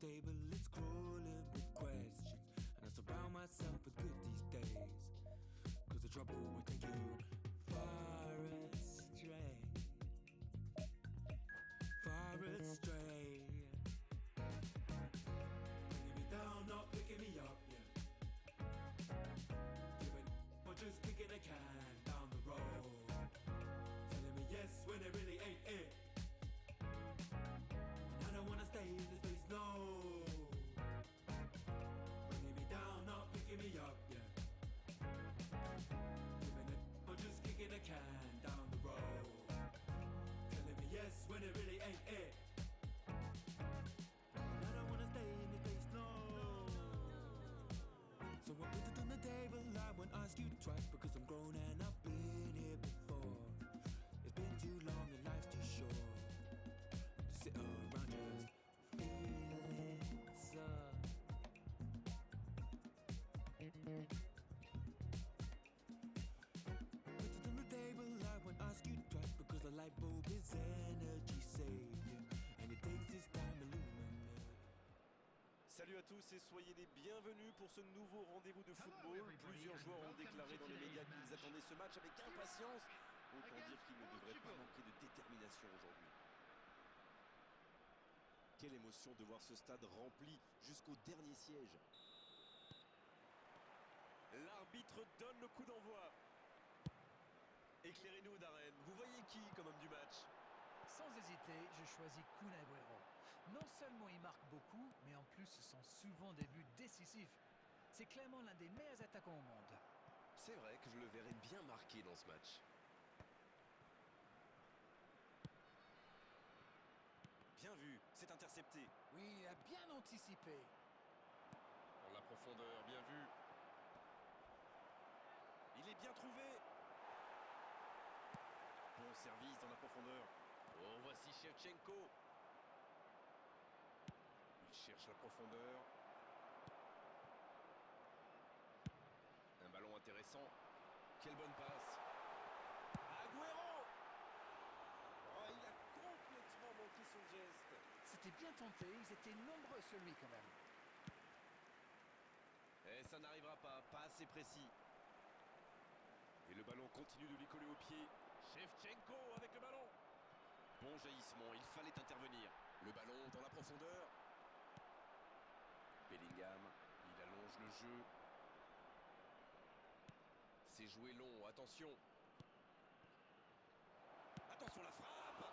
table, it's crawling with questions, and I surround myself with good these days, cause the trouble will take you far astray, far astray. Bringing me down, not picking me up, yeah. Giving or just kicking a can down the road, telling me yes when it really ain't it. And I don't wanna stay in this place, no. Bringing me down, not picking me up, yeah. Giving it or just kicking a can down the road, telling me yes when it really ain't it. And I don't wanna stay in this place, no. So I put it on the table, I won't ask you twice, because I'm grown and I've been here before. It's been too long and life's too short to sit around just feeling so. Put it on the table, I won't ask you twice, because the light bulb is energy saving, and it takes this time illuminate. Salut à tous et soyez les bienvenus pour ce nouveau rendez-vous de football. Plusieurs joueurs ont déclaré dans les médias qu'ils attendaient ce match avec impatience. Autant dire qu'il ne devrait pas manquer de détermination aujourd'hui. Quelle émotion de voir ce stade rempli jusqu'au dernier siège. L'arbitre donne le coup d'envoi. Éclairez-nous, Darren. Vous voyez qui comme homme du match? Sans hésiter, je choisis Kun Agüero. Non seulement il marque beaucoup, mais en plus ce sont souvent des buts décisifs. C'est clairement l'un des meilleurs attaquants au monde. C'est vrai que je le verrais bien marqué dans ce match. Bien vu, c'est intercepté. Oui, il a bien anticipé. Dans la profondeur, bien vu. Il est bien trouvé. Bon service dans la profondeur. Oh, voici Shevchenko. Il cherche la profondeur. Un ballon intéressant. Quelle bonne passe. Agüero. Oh, il a complètement manqué son geste. C'était bien tenté, ils étaient nombreux celui quand même. Et ça n'arrivera pas, pas assez précis. Et le ballon continue de lui coller au pied. Shevchenko avec le ballon. Bon jaillissement, il fallait intervenir. Le ballon dans la profondeur. Bellingham, il allonge le jeu. C'est joué long, attention. Attention la frappe.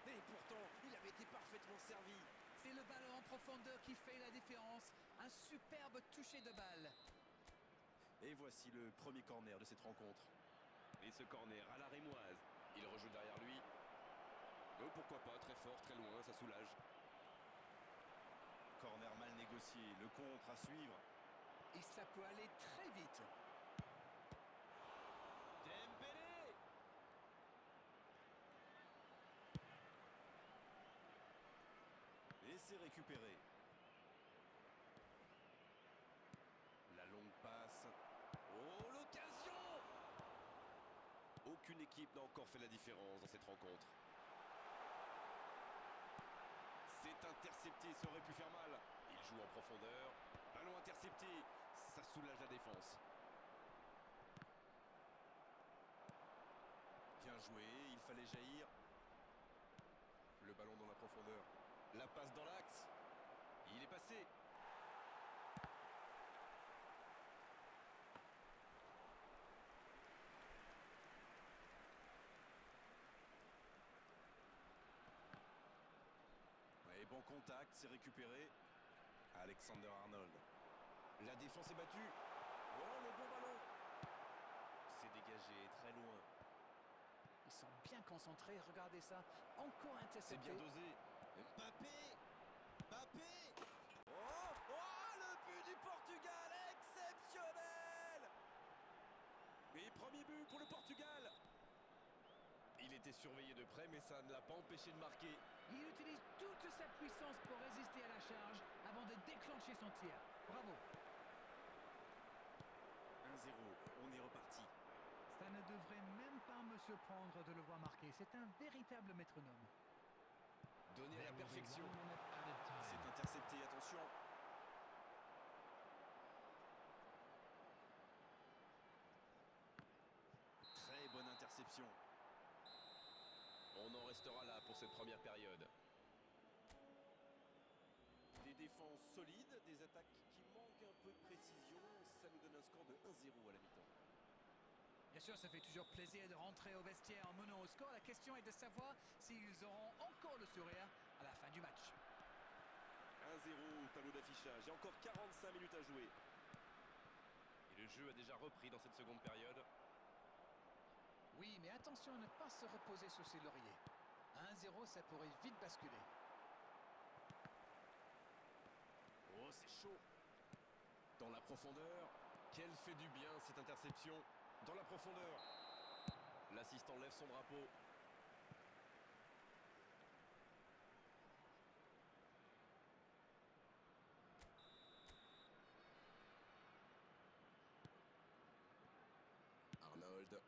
Et pourtant, il avait été parfaitement servi. C'est le ballon en profondeur qui fait la différence. Un superbe toucher de balle. Et voici le premier corner de cette rencontre. Et ce corner à la rémoise. Il rejoue derrière lui. Oh, pourquoi pas, très fort, très loin, ça soulage. Corner mal négocié, le contre à suivre. Et ça peut aller très vite. Dembélé. Et c'est récupéré. La longue passe. Oh, l'occasion! Aucune équipe n'a encore fait la différence dans cette rencontre. C'est intercepté, ça aurait pu faire mal. Il joue en profondeur. Ballon intercepté, ça soulage la défense. Bien joué, il fallait jaillir. Le ballon dans la profondeur. La passe dans l'axe. Il est passé. Et bon contact, c'est récupéré. Alexander Arnold. La défense est battue. Oh, le bon ballon. C'est dégagé, très loin. Ils sont bien concentrés, regardez ça. Encore intercepté. C'est bien dosé. Mbappé. Mbappé. Oh, oh, le but du Portugal, exceptionnel. Et premier but pour le Portugal. Il était surveillé de près, mais ça ne l'a pas empêché de marquer. Il utilise toute sa puissance pour résister à la charge avant de déclencher son tir. Bravo. 1-0, on est reparti. Ça ne devrait même pas me surprendre de le voir marquer. C'est un véritable métronome. Donné à la perfection. C'est restera là pour cette première période. Des défenses solides, des attaques qui manquent un peu de précision. Ça nous donne un score de 1-0 à la mi-temps. Bien sûr, ça fait toujours plaisir de rentrer au vestiaire en menant au score. La question est de savoir s'ils auront encore le sourire à la fin du match. 1-0 au tableau d'affichage. Il y a encore 45 minutes à jouer. Et le jeu a déjà repris dans cette seconde période. Oui, mais attention à ne pas se reposer sur ses lauriers. 1-0, ça pourrait vite basculer. Oh, c'est chaud. Dans la profondeur. Quelle fait du bien cette interception. Dans la profondeur. L'assistant lève son drapeau. Arnold.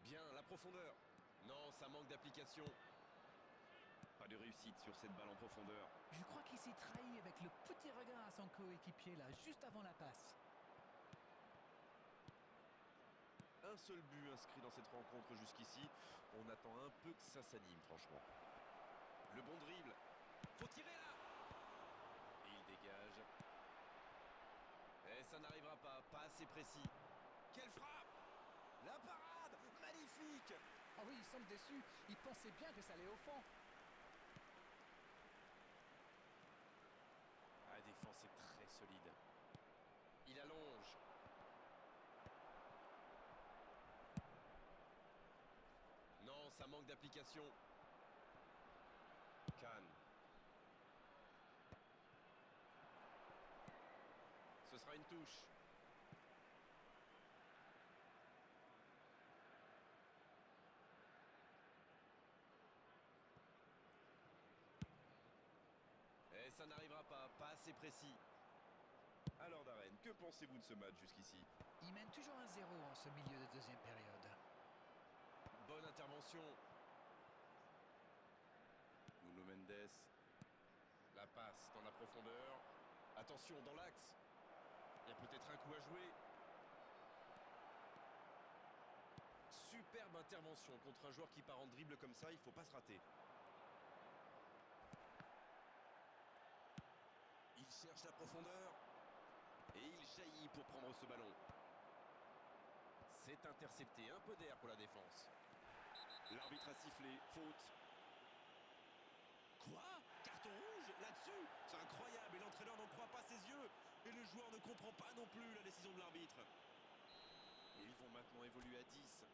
Bien, la profondeur. Non, ça manque d'application. Pas de réussite sur cette balle en profondeur. Je crois qu'il s'est trahi avec le petit regard à son coéquipier là, juste avant la passe. Un seul but inscrit dans cette rencontre jusqu'ici. On attend un peu que ça s'anime, franchement. Le bon dribble. Faut tirer là. Et il dégage. Et ça n'arrivera pas. Pas assez précis. Quelle frappe! La parade! Magnifique! Ah oui, il semble déçu. Il pensait bien que ça allait au fond. La défense est très solide. Il allonge. Non, ça manque d'application. Kahn. Ce sera une touche. Et ça n'arrivera pas. Pas assez précis. Alors Darren, que pensez-vous de ce match jusqu'ici? Il mène toujours 1-0 en ce milieu de deuxième période. Bonne intervention. Nuno Mendes. La passe dans la profondeur. Attention, dans l'axe. Il y a peut-être un coup à jouer. Superbe intervention contre un joueur qui part en dribble comme ça, il ne faut pas se rater. Il cherche la profondeur. Et il jaillit pour prendre ce ballon. C'est intercepté, un peu d'air pour la défense. L'arbitre a sifflé, faute. Quoi? Carton rouge là-dessus? C'est incroyable et l'entraîneur n'en croit pas ses yeux. Et le joueur ne comprend pas non plus la décision de l'arbitre. Et ils vont maintenant évoluer à 10.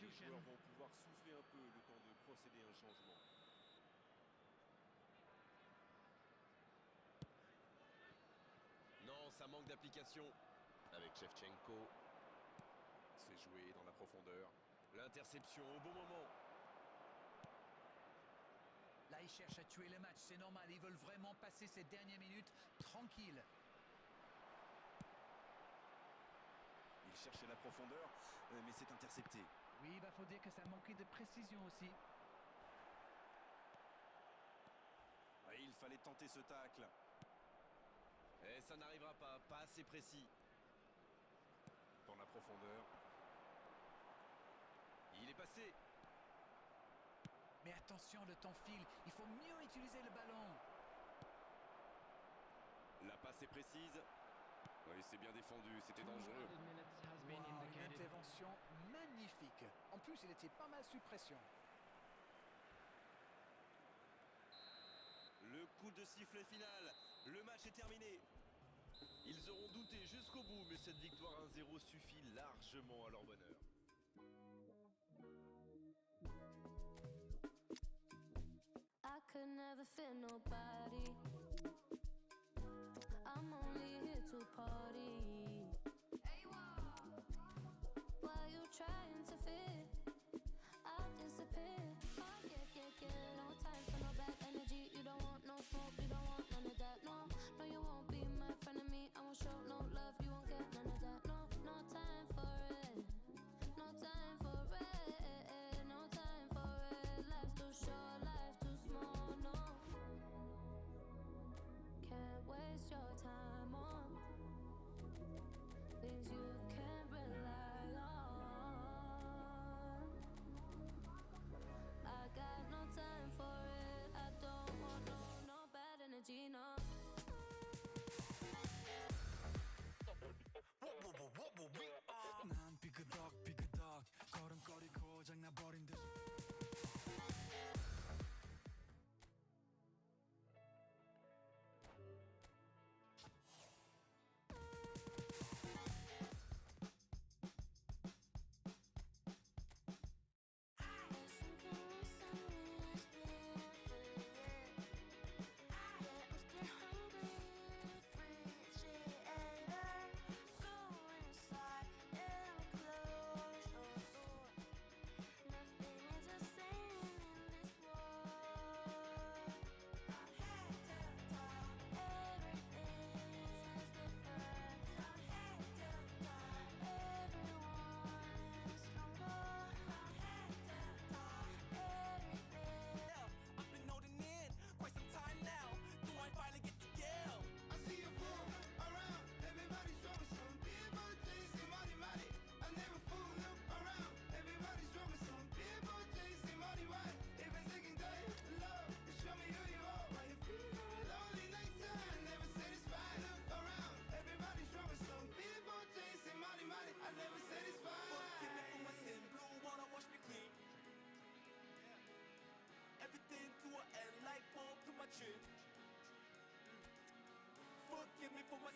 Les joueurs vont pouvoir souffler un peu le temps de procéder à un changement. Non, ça manque d'application. Avec Shevchenko. C'est joué dans la profondeur. L'interception au bon moment. Là, ils cherchent à tuer le match, c'est normal. Ils veulent vraiment passer ces dernières minutes tranquilles. Il cherchait la profondeur, mais c'est intercepté. Oui, il faut dire que ça manquait de précision aussi. Ouais, il fallait tenter ce tacle. Et ça n'arrivera pas, pas assez précis. Dans la profondeur. Il est passé. Mais attention, le temps file. Il faut mieux utiliser le ballon. La passe est précise. Oui, c'est bien défendu, c'était dangereux. Wow, une intervention magnifique. En plus, il était pas mal sous pression. Le coup de sifflet final. Le match est terminé. Ils auront douté jusqu'au bout, mais cette victoire 1-0 suffit largement à leur bonheur. I could could never fit nobody. I'm only here to party. While you trying to fit, I'll disappear. Oh yeah, yeah, yeah. No time for no bad energy. You don't want no smoke, you don't want none of that. No, no, you won't be my friend of me. I won't show no love, you won't get none of that. No, no time for it. No time for it. No time for it. Life's too short, life too small. No, can't waste your time on things you can't rely on. I got no time for it. I don't want no bad energy, no. 난 삐그덕 걸음걸이 고장나버린 듯 I've been holding in quite some time now. Do I finally get the yell? I see you fool around. Everybody's throwing some beer, but chasing money, money. I never fool look around. Everybody's throwing some beer, but chasing money, money. Even taking time for love. And show me who you are. Why you feel lonely nighttime, never satisfied. Look around. Everybody's throwing some beer, but chasing money, money. I never satisfied. Forgive me for my sin, blue water wash me clean. Everything to an end like bulb to my chin. Forgive me for my